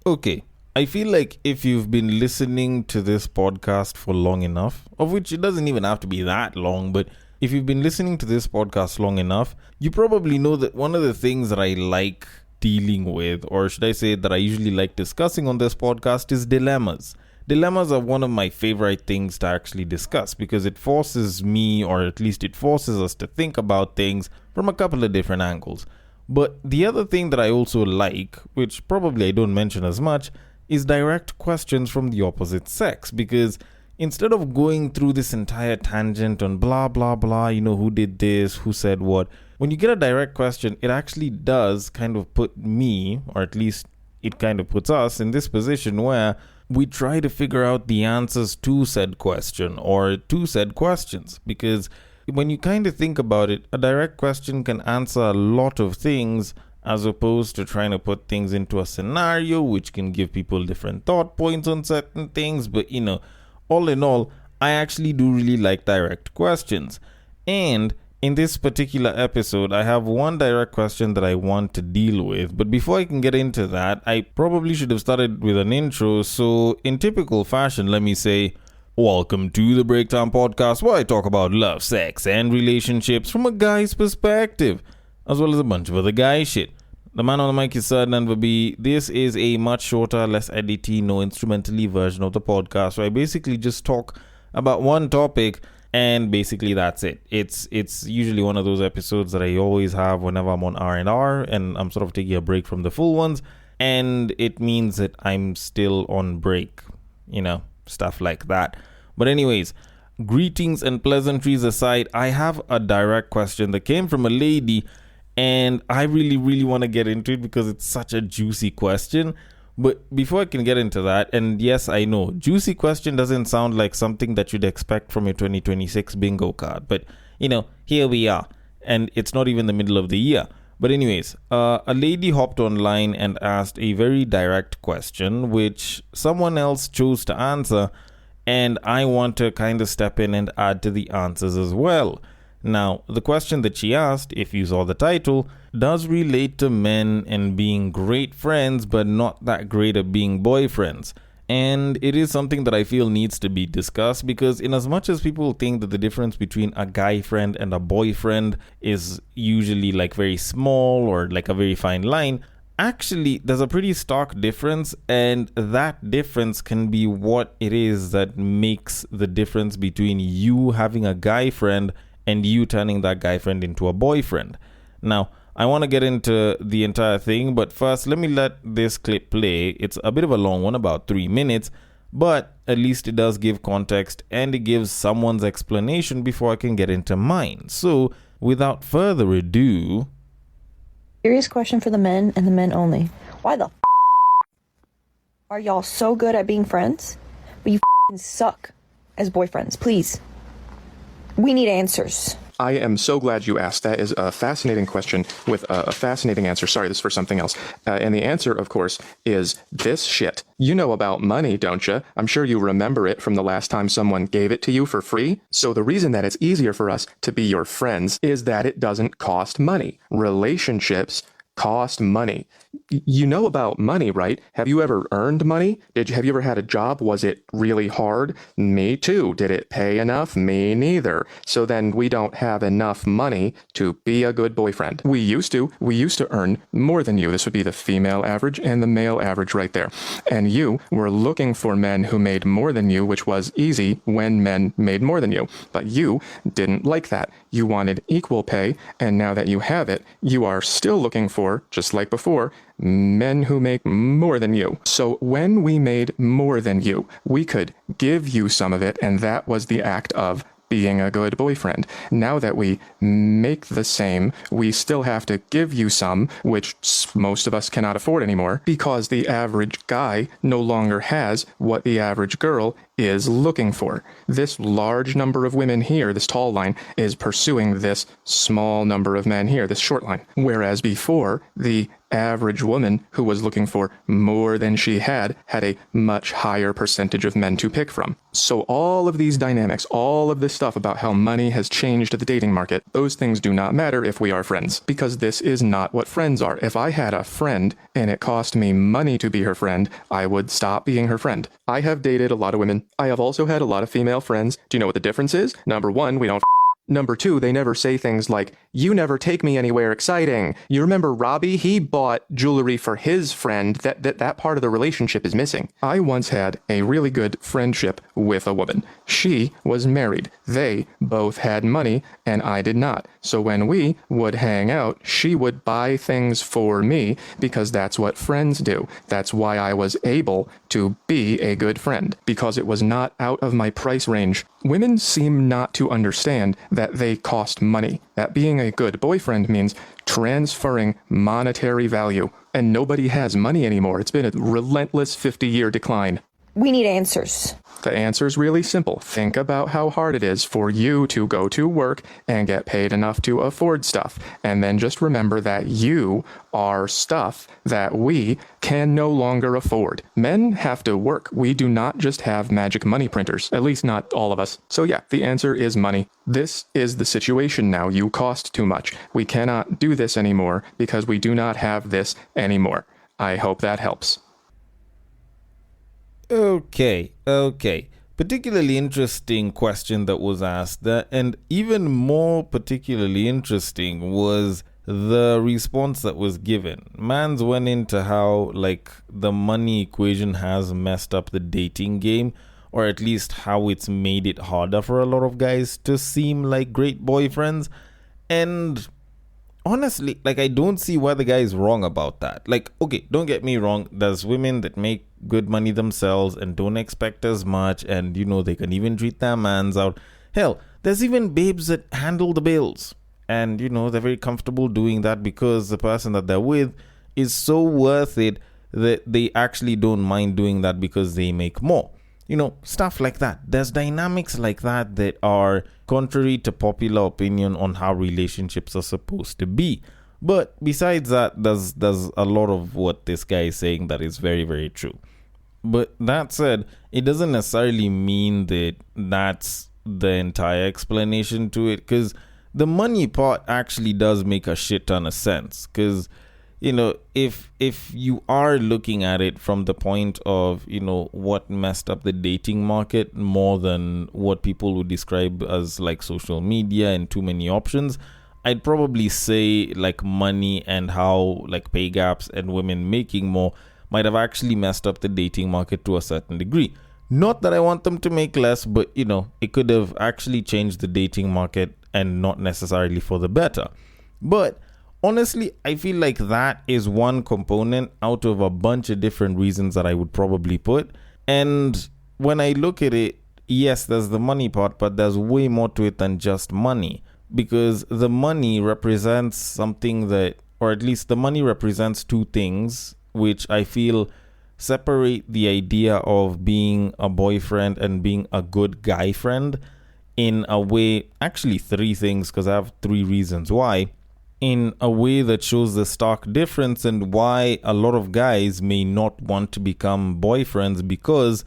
Okay, I feel like if you've been listening to this podcast for long enough, of which it doesn't even have to be that long, but if you've been listening to this podcast long enough, you probably know that one of the things that I like dealing with, or should I say that I usually like discussing on this podcast, is dilemmas. Dilemmas are one of my favorite things to actually discuss because it forces me, or at least it forces us to think about things from a couple of different angles. But the other thing that I also like, which probably I don't mention as much, is direct questions from the opposite sex. Because instead of going through this entire tangent on blah, blah, blah, who did this, who said what, when you get a direct question, it actually does kind of put me, or at least it kind of puts us in this position where we try to figure out the answers to said question or to said questions. Because when you kind of think about it, a direct question can answer a lot of things as opposed to trying to put things into a scenario which can give people different thought points on certain things. But, all in all, I actually do really like direct questions. And in this particular episode, I have one direct question that I want to deal with. But before I can get into that, I probably should have started with an intro. So in typical fashion, let me say, welcome to the Breakdown Podcast, where I talk about love, sex, and relationships from a guy's perspective, as well as a bunch of other guy shit. The man on the mic is Sir Nanva B. This is a much shorter, less edity, no instrumentally version of the podcast, where I basically just talk about one topic, and basically that's it. It's usually one of those episodes that I always have whenever I'm on R&R, and I'm sort of taking a break from the full ones, and it means that I'm still on break, stuff like that. But anyways, greetings and pleasantries aside, I have a direct question that came from a lady, and I really, really want to get into it because it's such a juicy question. But before I can get into that, and yes, I know, juicy question doesn't sound like something that you'd expect from your 2026 bingo card. But, here we are. And it's not even the middle of the year. But anyways, a lady hopped online and asked a very direct question, which someone else chose to answer. And I want to kind of step in and add to the answers as well. Now, the question that she asked, if you saw the title, does relate to men and being great friends, but not that great at being boyfriends. And it is something that I feel needs to be discussed because in as much as people think that the difference between a guy friend and a boyfriend is usually like very small or like a very fine line, actually there's a pretty stark difference, and that difference can be what it is that makes the difference between you having a guy friend and you turning that guy friend into a boyfriend. Now, I want to get into the entire thing, but first let me let this clip play. It's a bit of a long one, about 3 minutes, but at least it does give context and it gives someone's explanation before I can get into mine. So, without further ado... Serious question for the men and the men only. Why the are y'all so good at being friends, but you suck as boyfriends? Please. We need answers. I am so glad you asked. That is a fascinating question with a fascinating answer. Sorry, this is for something else. And the answer, of course, is this shit. You know about money, don't you? I'm sure you remember it from the last time someone gave it to you for free. So the reason that it's easier for us to be your friends is that it doesn't cost money. Relationships cost money. You know about money, right? Have you ever earned money? Have you ever had a job? Was it really hard? Me too. Did it pay enough? Me neither. So then we don't have enough money to be a good boyfriend. We used to earn more than you. This would be the female average and the male average right there. And you were looking for men who made more than you, which was easy when men made more than you. But you didn't like that. You wanted equal pay, and now that you have it, you are still looking for, just like before, men who make more than you. So when we made more than you, we could give you some of it, and that was the act of being a good boyfriend. Now that we make the same, we still have to give you some, which most of us cannot afford anymore, because the average guy no longer has what the average girl is looking for. This large number of women here, this tall line, is pursuing this small number of men here, this short line. Whereas before, the average woman who was looking for more than she had a much higher percentage of men to pick from. So all of these dynamics, all of this stuff about how money has changed the dating market, those things do not matter if we are friends, because this is not what friends are. If I had a friend and it cost me money to be her friend, I would stop being her friend. I have dated a lot of women. I have also had a lot of female friends. Do you know what the difference is? Number one, we don't Number two, they never say things like, you never take me anywhere exciting. You remember Robbie? He bought jewelry for his friend. That part of the relationship is missing. I once had a really good friendship with a woman. She was married. They both had money and I did not. So when we would hang out, she would buy things for me because that's what friends do. That's why I was able to be a good friend, because it was not out of my price range. Women seem not to understand that they cost money. That being a good boyfriend means transferring monetary value. And nobody has money anymore. It's been a relentless 50-year decline. We need answers. The answer is really simple. Think about how hard it is for you to go to work and get paid enough to afford stuff. And then just remember that you are stuff that we can no longer afford. Men have to work. We do not just have magic money printers, at least not all of us. So yeah, the answer is money. This is the situation now. You cost too much. We cannot do this anymore because we do not have this anymore. I hope that helps. Okay. Particularly interesting question that was asked there, and even more particularly interesting was the response that was given. Mans went into how, like, the money equation has messed up the dating game, or at least how it's made it harder for a lot of guys to seem like great boyfriends. And honestly, like, I don't see why the guy is wrong about that. Like, okay, don't get me wrong. There's women that make good money themselves and don't expect as much, and, you know, they can even treat their mans out. Hell, there's even babes that handle the bills, and, you know, they're very comfortable doing that because the person that they're with is so worth it that they actually don't mind doing that because they make more. You know, stuff like that. There's dynamics like that that are contrary to popular opinion on how relationships are supposed to be. But besides that, there's a lot of what this guy is saying that is very, very true. But that said, it doesn't necessarily mean that that's the entire explanation to it, because the money part actually does make a shit ton of sense. Because, you know, if you are looking at it from the point of, you know, what messed up the dating market more than what people would describe as like social media and too many options, I'd probably say like money and how like pay gaps and women making more might have actually messed up the dating market to a certain degree. Not that I want them to make less, but, you know, it could have actually changed the dating market and not necessarily for the better. But honestly, I feel like that is one component out of a bunch of different reasons that I would probably put. And when I look at it, yes, there's the money part, but there's way more to it than just money. Because the money represents something that, or at least the money represents two things, which I feel separate the idea of being a boyfriend and being a good guy friend in a way, actually three things, because I have three reasons why, in a way that shows the stark difference and why a lot of guys may not want to become boyfriends, because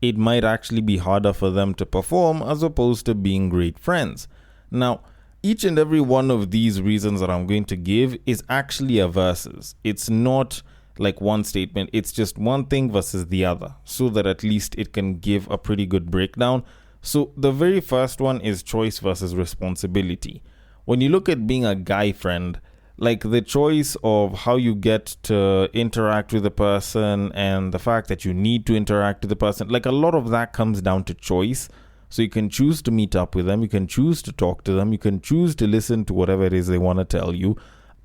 it might actually be harder for them to perform as opposed to being great friends. Now, each and every one of these reasons that I'm going to give is actually a versus. It's not like one statement. It's just one thing versus the other, so that at least it can give a pretty good breakdown. So the very first one is choice versus responsibility. When you look at being a guy friend, like the choice of how you get to interact with the person and the fact that you need to interact with the person, like a lot of that comes down to choice. So you can choose to meet up with them, you can choose to talk to them, you can choose to listen to whatever it is they want to tell you.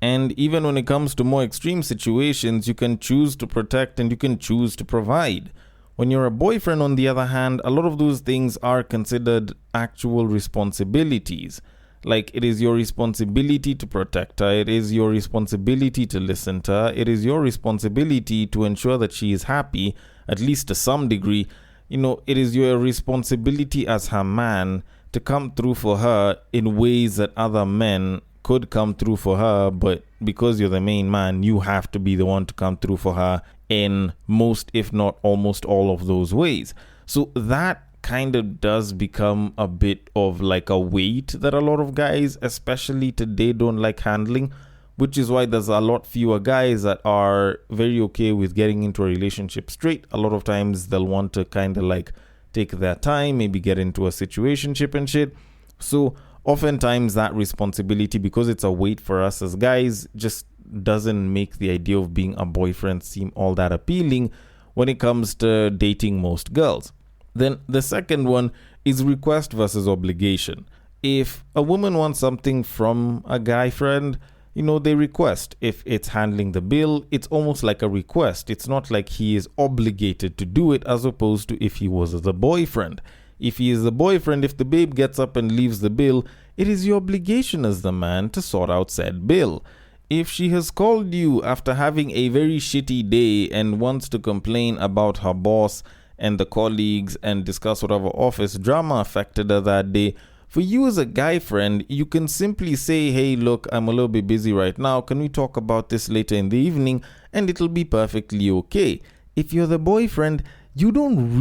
And even when it comes to more extreme situations, you can choose to protect and you can choose to provide. When you're a boyfriend, on the other hand, a lot of those things are considered actual responsibilities. Like, it is your responsibility to protect her, it is your responsibility to listen to her, it is your responsibility to ensure that she is happy, at least to some degree. it is your responsibility as her man to come through for her in ways that other men could come through for her, but because you're the main man, you have to be the one to come through for her in most, if not almost all of those ways. So that kind of does become a bit of like a weight that a lot of guys, especially today, don't like handling, which is why there's a lot fewer guys that are very okay with getting into a relationship straight. A lot of times they'll want to kind of like take their time, maybe get into a situationship and shit. So oftentimes that responsibility, because it's a weight for us as guys, just doesn't make the idea of being a boyfriend seem all that appealing when it comes to dating most girls. Then the second one is request versus obligation. If a woman wants something from a guy friend, they request. If it's handling the bill, it's almost like a request. It's not like he is obligated to do it, as opposed to if he was the boyfriend. If he is the boyfriend, if the babe gets up and leaves the bill, it is your obligation as the man to sort out said bill. If she has called you after having a very shitty day and wants to complain about her boss and the colleagues and discuss whatever office drama affected her that day, for you as a guy friend, you can simply say, hey, look, I'm a little bit busy right now. Can we talk about this later in the evening? And it'll be perfectly okay. If you're the boyfriend, you don't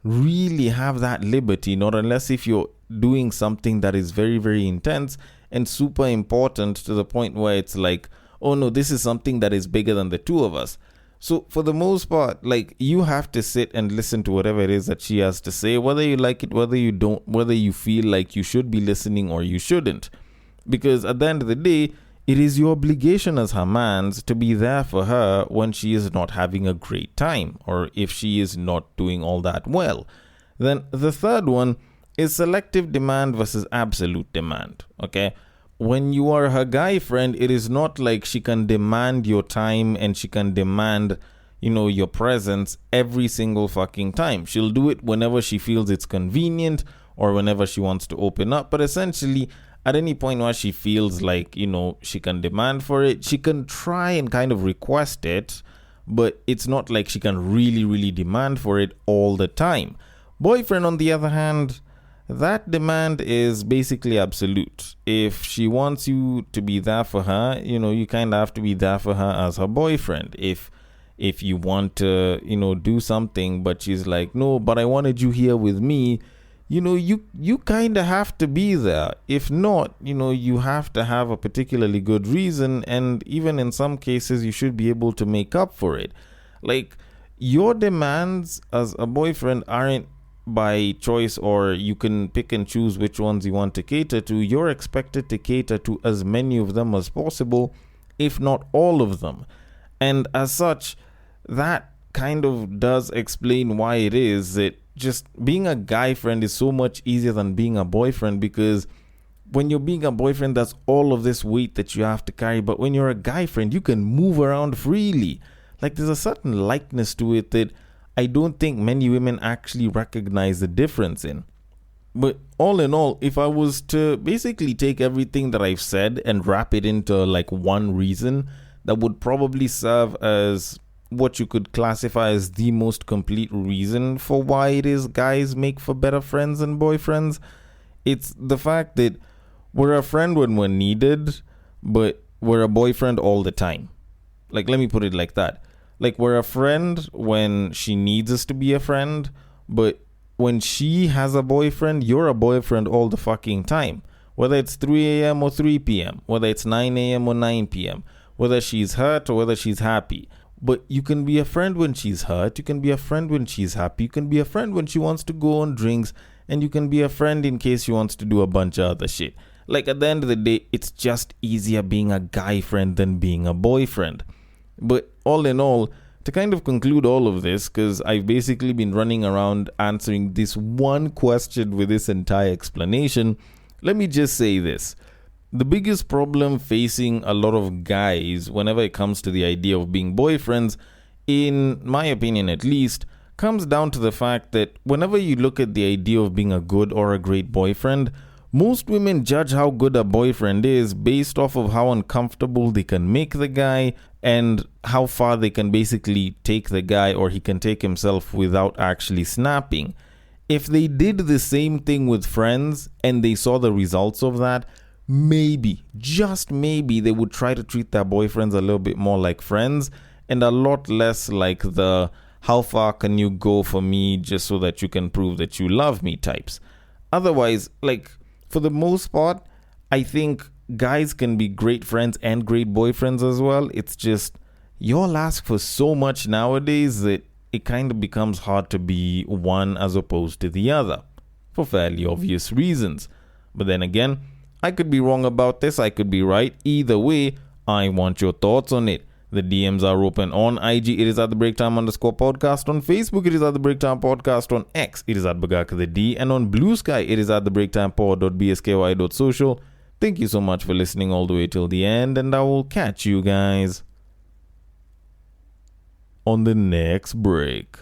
really have that liberty, not unless if you're doing something that is very, very intense and super important to the point where it's like, oh no, this is something that is bigger than the two of us. So for the most part, like, you have to sit and listen to whatever it is that she has to say, whether you like it, whether you don't, whether you feel like you should be listening or you shouldn't. Because at the end of the day, it is your obligation as her man's to be there for her when she is not having a great time or if she is not doing all that well. Then the third one is selective demand versus absolute demand. Okay? When you are her guy friend, it is not like she can demand your time and she can demand, your presence every single fucking time. She'll do it whenever she feels it's convenient or whenever she wants to open up. But essentially, at any point where she feels like, she can demand for it, she can try and kind of request it, but it's not like she can really, really demand for it all the time. Boyfriend, on the other hand, that demand is basically absolute. If she wants you to be there for her, you kind of have to be there for her as her boyfriend. If you want to, do something, but she's like, no, but I wanted you here with me, you kind of have to be there. If not, you have to have a particularly good reason, and even in some cases, you should be able to make up for it. Like, your demands as a boyfriend aren't by choice, or you can pick and choose which ones you want to cater to. You're expected to cater to as many of them as possible, if not all of them. And as such, that kind of does explain why it is that just being a guy friend is so much easier than being a boyfriend, because when you're being a boyfriend, that's all of this weight that you have to carry. But when you're a guy friend, you can move around freely. Like, there's a certain likeness to it that I don't think many women actually recognize the difference in. But all in all, if I was to basically take everything that I've said and wrap it into like one reason that would probably serve as what you could classify as the most complete reason for why it is guys make for better friends and boyfriends, it's the fact that we're a friend when we're needed, but we're a boyfriend all the time. Like, let me put it like that. Like, we're a friend when she needs us to be a friend, but when she has a boyfriend, you're a boyfriend all the fucking time. Whether it's 3 a.m. or 3 p.m., whether it's 9 a.m. or 9 p.m., whether she's hurt or whether she's happy. But you can be a friend when she's hurt, you can be a friend when she's happy, you can be a friend when she wants to go on drinks, and you can be a friend in case she wants to do a bunch of other shit. Like, at the end of the day, it's just easier being a guy friend than being a boyfriend. But all in all, to kind of conclude all of this, because I've basically been running around answering this one question with this entire explanation, let me just say this. The biggest problem facing a lot of guys whenever it comes to the idea of being boyfriends, in my opinion at least, comes down to the fact that whenever you look at the idea of being a good or a great boyfriend, Most women judge how good a boyfriend is based off of how uncomfortable they can make the guy and how far they can basically take the guy, or he can take himself without actually snapping. If they did the same thing with friends and they saw the results of that, maybe, just maybe, they would try to treat their boyfriends a little bit more like friends and a lot less like the how far can you go for me just so that you can prove that you love me types. Otherwise, like, for the most part, I think guys can be great friends and great boyfriends as well. It's just, y'all ask for so much nowadays that it kind of becomes hard to be one as opposed to the other, for fairly obvious reasons. But then again, I could be wrong about this, I could be right. Either way, I want your thoughts on it. The DMs are open on IG. It is at the Breaktime_podcast. On Facebook, it is at the Breaktime Podcast. On X, it is at Bagaka the D. And on Bluesky, it is at the breaktimepod.bsky.social. Thank you so much for listening all the way till the end, and I will catch you guys on the next break.